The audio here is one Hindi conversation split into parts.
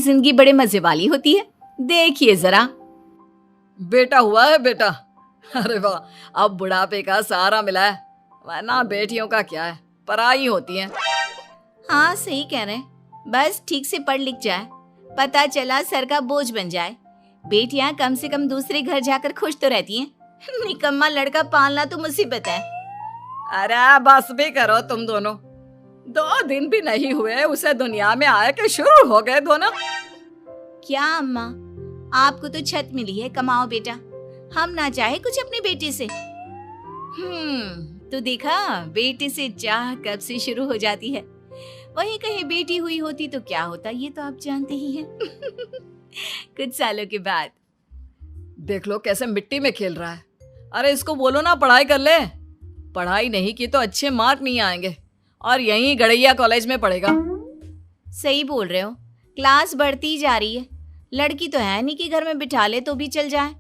जिंदगी बड़े मजे वाली होती है। देखिए जरा। बेटा हुआ है बेटा। अरे वाह, अब बुढ़ापे का सहारा मिला है, वरना बेटियों का क्या है, पराई होती हैं। हाँ सही कह रहे हैं, बस ठीक से पढ़ लिख जाए, पता चला सर का बोझ बन जाए। बेटियां कम से कम दूसरे घर जाकर खुश तो रहती हैं। निकम्मा लड़का पालना तो मुसीबत है। अरे बस भी करो तुम दोनों, 2 दिन भी नहीं हुए उसे दुनिया में आए कि शुरू हो गए दोनों। क्या अम्मा, आपको तो छत मिली है, कमाओ बेटा, हम ना चाहे कुछ अपनी बेटी से। तो देखा, बेटे से चाह कब से शुरू हो जाती है। वही कहीं बेटी हुई होती तो क्या होता, ये तो आप जानते ही हैं। कुछ सालों के बाद। देख लो कैसे मिट्टी में खेल रहा है। अरे इसको बोलो ना पढ़ाई कर ले, पढ़ाई नहीं की तो अच्छे मार्क नहीं आएंगे और यहीं गड़ैया कॉलेज में पढ़ेगा। सही बोल रहे हो, क्लास बढ़ती जा रही है। लड़की तो है नहीं कि घर में बिठा ले तो भी चल जाए।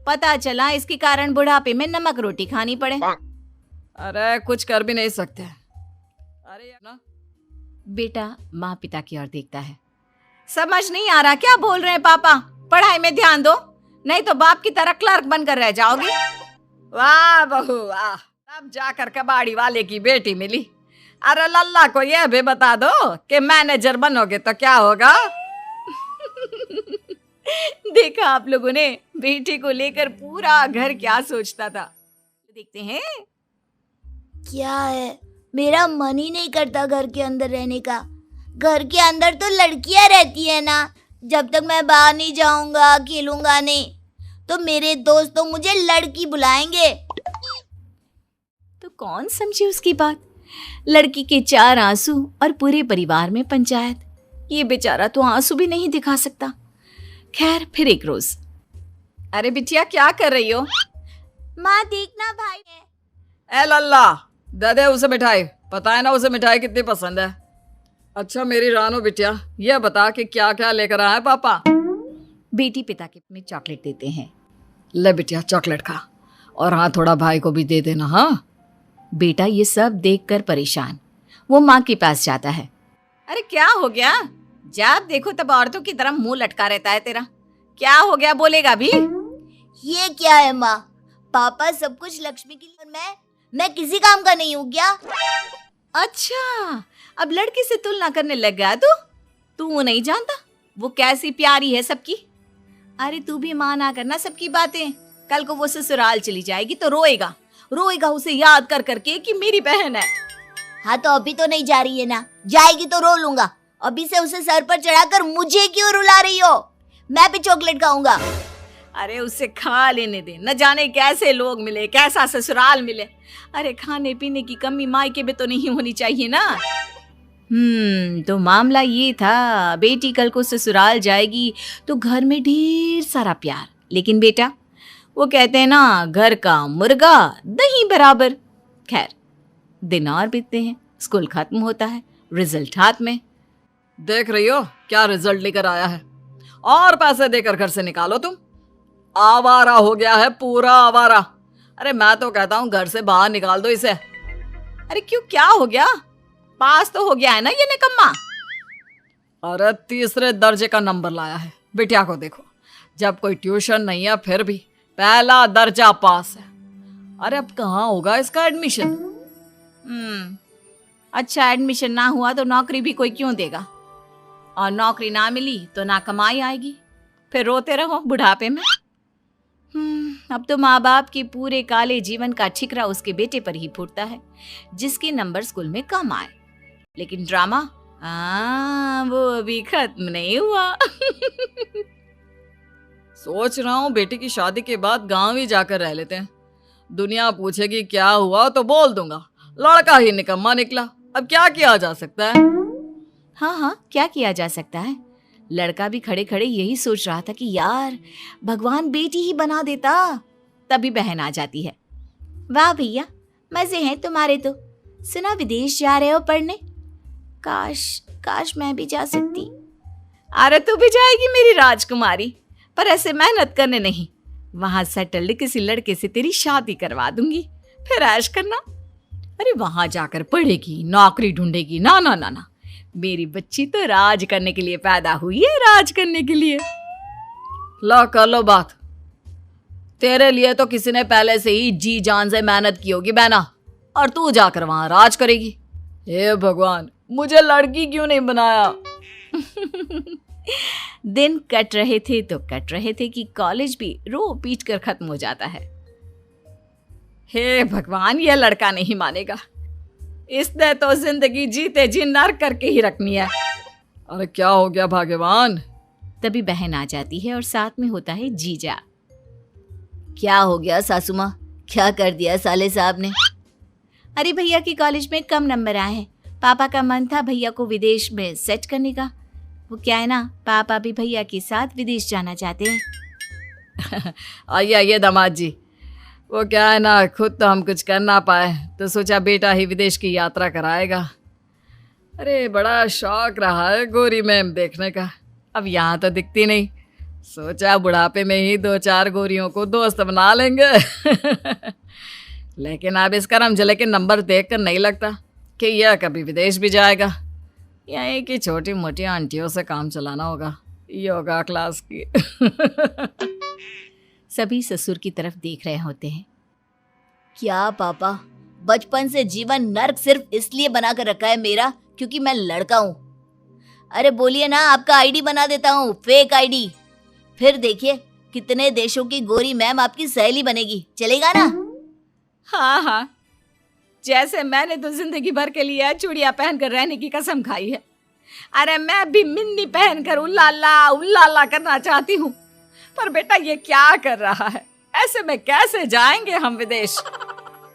पता चला इसके कारण बुढ़ापे में नमक रोटी खानी पड़े। अरे कुछ कर भी नहीं सकते। अरे ना बेटा माँ पिता की ओर देखता है। समझ नहीं आ रहा क्या बोल रहे हैं पापा, पढ़ाई में ध्यान दो, नहीं तो बाप की तरह क्लर्क बनकर रह जाओगे। वाह बहू वाह, अब जाकर कबाड़ी वाले की बेटी मिली। अरे लल्ला को यह भी बता दो कि मैनेजर बनोगे तो क्या होगा। देखा आप लोगों ने बेटे को लेकर पूरा घर क्या सोचता था। देखते हैं क्या है, मेरा मन ही नहीं करता घर के अंदर रहने का। घर के अंदर तो लड़कियां रहती है ना, जब तक मैं बाहर नहीं जाऊंगा, खेलूंगा नहीं, तो मेरे दोस्त तो मुझे लड़की बुलाएंगे। तो कौन समझे उसकी बात। लड़की के 4 आंसू और पूरे परिवार में पंचायत। ये बेचारा तो आंसू भी नहीं दिखा सकता। खैर फिर एक रोज। अरे बिटिया क्या कर रही हो। माँ देखना भाई है। ए लल्ला, दे दे उसे मिठाई, पता है ना उसे मिठाई कितनी पसंद है। अच्छा मेरी रानो बिटिया, यह बता कि क्या क्या लेकर आया है पापा। बेटी पिता के में चॉकलेट देते हैं। ले बिटिया चॉकलेट खा, और हाँ थोड़ा भाई को भी दे देना। हाँ बेटा ये सब देखकर परेशान वो माँ के पास जाता है। अरे क्या हो गया, जब देखो तब औरतों की तरह मुंह लटका रहता है तेरा, क्या हो गया, बोलेगा भी। ये क्या है माँ, पापा सब कुछ लक्ष्मी के लिए और मैं किसी काम का नहीं हूँ क्या। अच्छा अब लड़की से तुलना करने लग गया तू वो नहीं जानता वो कैसी प्यारी है सबकी। अरे तू भी माना करना सबकी बातें, कल को वो ससुराल चली जाएगी तो रोएगा उसे याद कर करके कि मेरी बहन है। हाँ तो अभी तो नहीं जा रही है ना, जाएगी तो रो लूंगा। अभी से उसे सर पर चढ़ाकर मुझे क्यों रुला रही हो, मैं भी चॉकलेट खाऊंगा। अरे उसे खा लेने दे, न जाने कैसे लोग मिले, कैसा ससुराल मिले। अरे खाने पीने की कमी मायके में तो नहीं होनी चाहिए ना। तो मामला ये था, बेटी कल को ससुराल जाएगी तो घर में ढेर सारा प्यार, लेकिन बेटा वो कहते हैं ना, घर का मुर्गा दही बराबर। खैर दिन और बीतते हैं, स्कूल खत्म होता है, रिजल्ट हाथ में। देख रही हो क्या रिजल्ट लेकर आया है, और पैसे देकर घर से निकालो तुम। आवारा हो गया है, पूरा आवारा। अरे मैं तो कहता हूँ घर से बाहर निकाल दो इसे। अरे क्यों, क्या हो गया, पास तो हो गया है ना ये निकम्मा। अरे 3रे दर्जे का नंबर लाया है। बिटिया को देखो, जब कोई ट्यूशन नहीं है फिर भी पहला दर्जा पास है। अरे अब कहाँ होगा इसका एडमिशन। अच्छा एडमिशन ना हुआ तो नौकरी भी कोई क्यों देगा, और नौकरी ना मिली तो ना कमाई आएगी, फिर रोते रहो बुढ़ापे में। अब तो माँ बाप के पूरे काले जीवन का ठिकरा उसके बेटे पर ही फूटता है, जिसके नंबर स्कूल में कम आए। लेकिन ड्रामा वो अभी खत्म नहीं हुआ। सोच रहा हूँ बेटी की शादी के बाद गांव ही जाकर रह लेते हैं। दुनिया पूछेगी क्या हुआ तो बोल दूंगा लड़का ही निकम्मा निकला। अब क्या किया जा सकता है। हाँ क्या किया जा सकता है। लड़का भी खड़े खड़े यही सोच रहा था कि यार भगवान बेटी ही बना देता। तभी बहन आ जाती है। वाह भैया मजे हैं तुम्हारे तो, सुना विदेश जा रहे हो पढ़ने, काश मैं भी जा सकती। अरे तू भी जाएगी मेरी राजकुमारी, पर ऐसे मेहनत करने नहीं, वहां सेटल्ड किसी लड़के से तेरी शादी करवा दूंगी, फिर ऐश करना। अरे वहां जाकर पढ़ेगी, नौकरी ढूंढेगी, ना ना ना ना, मेरी बच्ची तो राज करने के लिए पैदा हुई है, राज करने के लिए। लो कर लो बात। तेरे लिए तो किसी ने पहले से ही जी जान से मेहनत की होगी बहना, और तू जाकर वहां राज करेगी। हे भगवान, मुझे लड़की क्यों नहीं बनाया। दिन कट रहे थे तो कट रहे थे कि कॉलेज भी रो पीट कर खत्म हो जाता है। हे भगवान, यह लड़का नहीं मानेगा। इसने तो जिंदगी जीते जी नर्क करके ही रखनी है। अरे क्या हो गया भगवान। तभी बहन आ जाती है और साथ में होता है जीजा। क्या हो गया सासू माँ, क्या कर दिया साले साहब ने? अरे भैया की कॉलेज में कम नंबर आए हैं। पापा का मन था भैया को विदेश में सेट करने का। वो क्या है ना, पापा भी भैया के साथ विदेश जाना चाहते हैं। आइए आइए दामाद जी। वो क्या है ना, खुद तो हम कुछ कर ना पाए तो सोचा बेटा ही विदेश की यात्रा कराएगा। अरे बड़ा शौक रहा है गोरी मैम देखने का। अब यहाँ तो दिखती नहीं, सोचा बुढ़ापे में ही 2-4 गोरियों को दोस्त बना लेंगे। लेकिन अब इस करम जले के नंबर देखकर नहीं लगता कि यह कभी विदेश भी जाएगा। यहीं की छोटी मोटी आंटियों से काम चलाना होगा, योगा क्लास की। सभी ससुर की तरफ देख रहे होते हैं। क्या पापा, बचपन से जीवन नर्क सिर्फ इसलिए बना कर रखा है मेरा क्योंकि मैं लड़का हूँ। अरे बोलिए ना, आपका आईडी बना देता हूँ, फेक आईडी। फिर देखिए कितने देशों की गोरी मैम आपकी सहेली बनेगी, चलेगा ना? हाँ हाँ, जैसे मैंने तो जिंदगी भर के लिए चूड़िया पहनकर रहने की कसम खाई है। अरे मैं भी मिन्नी पहनकर उल्लाला करना चाहती हूँ, पर बेटा ये क्या कर रहा है? ऐसे में कैसे जाएंगे हम विदेश?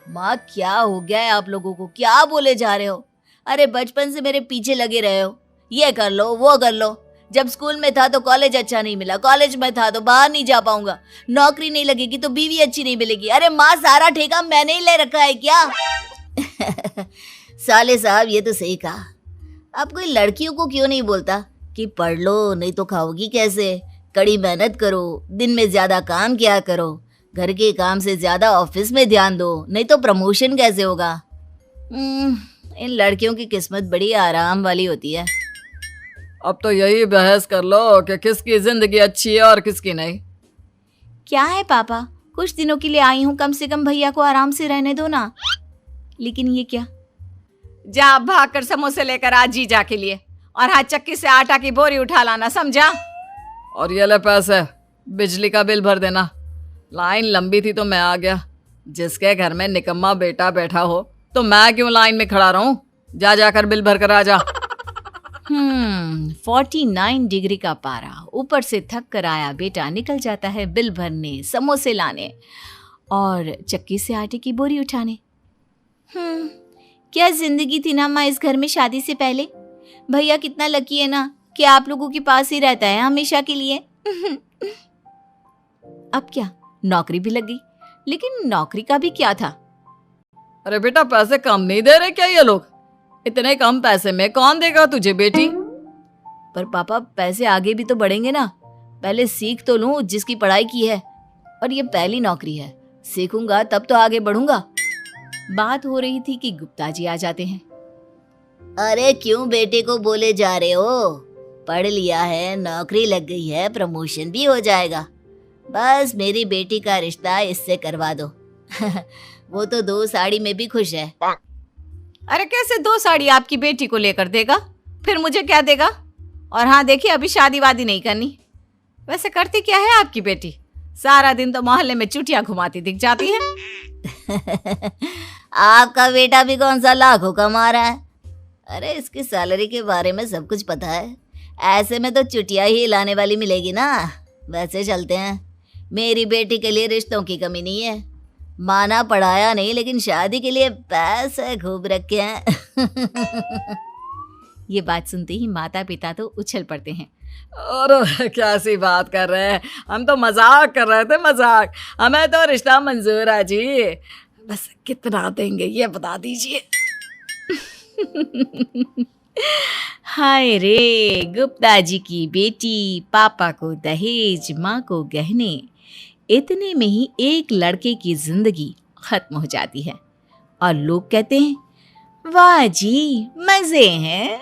माँ क्या हो गया है आप लोगों को, क्या बोले जा रहे हो? अरे बचपन से मेरे पीछे लगे रहे हो, ये कर लो वो कर लो। जब स्कूल में था तो कॉलेज अच्छा नहीं मिला, कॉलेज में था तो बाहर नहीं जा पाऊंगा, नौकरी नहीं लगेगी तो बीवी अच्छी नहीं मिलेगी। अरे माँ, सारा ठेका मैंने ही ले रखा है क्या? साले साहब ये तो सही कहा। आप कोई लड़कियों को क्यों नहीं बोलता कि पढ़ लो, नहीं तो खाओगी कैसे? कड़ी मेहनत करो, दिन में ज्यादा काम किया करो, घर के काम से ज्यादा ऑफिस में ध्यान दो, नहीं तो प्रमोशन कैसे होगा? इन लड़कियों की किस्मत बड़ी आराम वाली होती है। अब तो यही बहस कर लो कि किसकी जिंदगी अच्छी है और किसकी नहीं। क्या है पापा, कुछ दिनों के लिए आई हूँ, कम से कम भैया को आराम से रहने दो ना। लेकिन ये क्या? जा भाग कर समोसे लेकर आ जीजा के लिए, और हाथ चक्की से आटा की बोरी उठा लाना, समझा? और ये ले पैसे, बिजली का बिल भर देना। लाइन लंबी थी तो मैं आ गया। जिसके घर में निकम्मा बेटा बैठा हो तो मैं क्यों लाइन में खड़ा रहूं? जा जाकर बिल भर कर आ जा। 49 डिग्री का पारा, ऊपर से थक कर आया बेटा निकल जाता है बिल भरने, समोसे लाने और चक्की से आटे की बोरी उठाने। क्या जिंदगी थी ना माँ इस घर में शादी से पहले। भैया कितना लकी है ना कि आप लोगों के पास ही रहता है हमेशा के लिए। अब क्या, नौकरी भी लग गई। लेकिन नौकरी का भी क्या था? अरे बेटा, पैसे कम नहीं दे रहे क्या ये लोग? इतने कम पैसे में कौन देगा तुझे बेटी? पर पापा पैसे आगे भी तो बढ़ेंगे ना, पहले सीख तो लूं जिसकी पढ़ाई की है, और ये पहली नौकरी है, सीखूंगा तब तो आगे बढ़ूंगा। बात हो रही थी कि गुप्ता जी आ जाते हैं। अरे क्यों बेटे को बोले जा रहे हो? पढ़ लिया है, नौकरी लग गई है, प्रमोशन भी हो जाएगा, बस मेरी बेटी का रिश्ता इससे करवा दो। वो तो 2 साड़ी में भी खुश है। अरे कैसे 2 साड़ी आपकी बेटी को लेकर देगा, फिर मुझे क्या देगा? और हाँ देखिए, अभी शादी वादी नहीं करनी। वैसे करती क्या है आपकी बेटी? सारा दिन तो मोहल्ले में चुटिया घुमाती दिख जाती है। आपका बेटा भी कौन सा लाखों कमा रहा है? अरे इसकी सैलरी के बारे में सब कुछ पता है, ऐसे में तो चुटिया ही लाने वाली मिलेगी ना। वैसे चलते हैं, मेरी बेटी के लिए रिश्तों की कमी नहीं है, माना पढ़ाया नहीं लेकिन शादी के लिए पैसे खूब रखे हैं। ये बात सुनते ही माता पिता तो उछल पड़ते हैं। और कैसी बात कर रहे हैं, हम तो मजाक कर रहे थे, मजाक। हमें तो रिश्ता मंजूर है जी, बस कितना देंगे ये बता दीजिए। हाय रे, गुप्ता जी की बेटी, पापा को दहेज, माँ को गहने, इतने में ही एक लड़के की जिंदगी खत्म हो जाती है और लोग कहते हैं वाह जी मजे हैं।